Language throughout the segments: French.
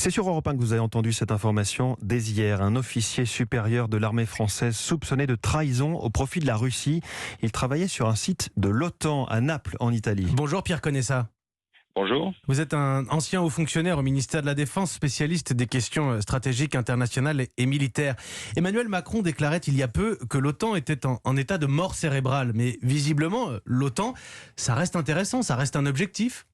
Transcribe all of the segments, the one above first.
C'est sur Europe 1 que vous avez entendu cette information dès hier. Un officier supérieur de l'armée française soupçonné de trahison au profit de la Russie. Il travaillait sur un site de l'OTAN à Naples, en Italie. Bonjour Pierre Conessa. Bonjour. Vous êtes un ancien haut fonctionnaire au ministère de la Défense, spécialiste des questions stratégiques internationales et militaires. Emmanuel Macron déclarait il y a peu que l'OTAN était en état de mort cérébrale. Mais visiblement, l'OTAN, ça reste intéressant, ça reste un objectif.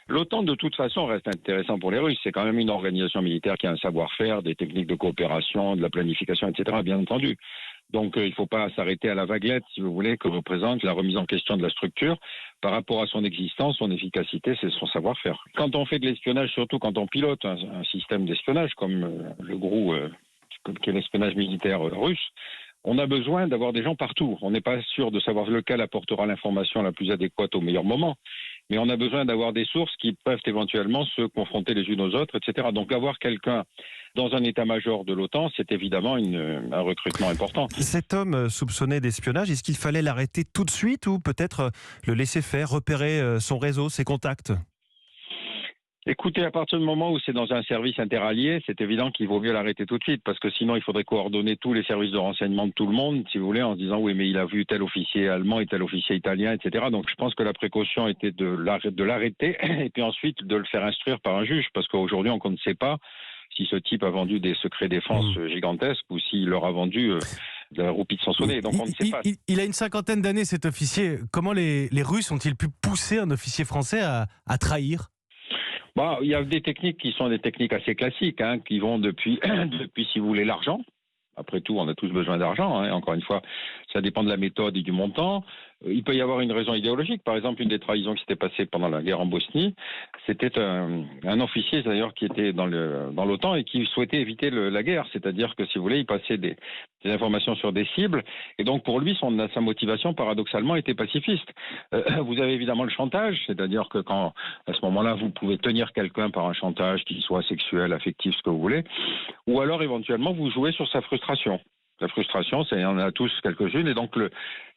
L'OTAN, de toute façon, reste intéressant pour les Russes. C'est quand même une organisation militaire qui a un savoir-faire, des techniques de coopération, de la planification, etc., bien entendu. Donc, il ne faut pas s'arrêter à la vaguelette, si vous voulez, que représente la remise en question de la structure. Par rapport à son existence, son efficacité, c'est son savoir-faire. Quand on fait de l'espionnage, surtout quand on pilote un système d'espionnage, comme le GRU, qui est l'espionnage militaire russe, on a besoin d'avoir des gens partout. On n'est pas sûr de savoir lequel apportera l'information la plus adéquate au meilleur moment. Mais on a besoin d'avoir des sources qui peuvent éventuellement se confronter les unes aux autres, etc. Donc avoir quelqu'un dans un état-major de l'OTAN, c'est évidemment un recrutement important. Cet homme soupçonné d'espionnage, est-ce qu'il fallait l'arrêter tout de suite ou peut-être le laisser faire, repérer son réseau, ses contacts ? Écoutez, à partir du moment où c'est dans un service interallié, c'est évident qu'il vaut mieux l'arrêter tout de suite, parce que sinon il faudrait coordonner tous les services de renseignement de tout le monde, si vous voulez, en se disant oui, mais il a vu tel officier allemand et tel officier italien, etc. Donc je pense que la précaution était de l'arrêter et puis ensuite de le faire instruire par un juge, parce qu'aujourd'hui on ne sait pas si ce type a vendu des secrets défense gigantesques ou s'il leur a vendu de la roupie de son sonnet. Donc on ne sait pas. Il a une cinquantaine d'années, cet officier. Comment les Russes ont-ils pu pousser un officier français à trahir ? Il y a des techniques qui sont des techniques assez classiques, qui vont depuis, si vous voulez, l'argent. Après tout, on a tous besoin d'argent. Encore une fois, ça dépend de la méthode et du montant. Il peut y avoir une raison idéologique. Par exemple, une des trahisons qui s'était passée pendant la guerre en Bosnie, c'était un officier d'ailleurs qui était dans l'OTAN et qui souhaitait éviter la guerre. C'est-à-dire que, si vous voulez, il passait des informations sur des cibles. Et donc, pour lui, sa motivation, paradoxalement, était pacifiste. Vous avez évidemment le chantage. C'est-à-dire que quand, à ce moment-là, vous pouvez tenir quelqu'un par un chantage, qu'il soit sexuel, affectif, ce que vous voulez. Ou alors, éventuellement, vous jouez sur sa frustration. La frustration, il y en a tous quelques-unes. Et donc,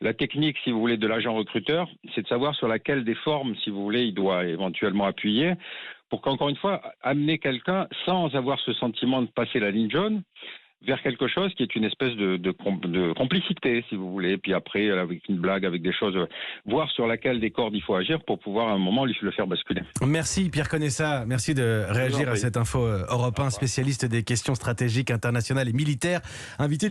la technique, si vous voulez, de l'agent recruteur, c'est de savoir sur laquelle des formes, si vous voulez, il doit éventuellement appuyer pour qu'encore une fois, amener quelqu'un sans avoir ce sentiment de passer la ligne jaune vers quelque chose qui est une espèce de complicité, si vous voulez. Puis après, avec une blague, avec des choses, voir sur laquelle des cordes il faut agir pour pouvoir à un moment le faire basculer. Merci Pierre Conessa, merci de réagir à cette info Europe 1, spécialiste des questions stratégiques internationales et militaires, invité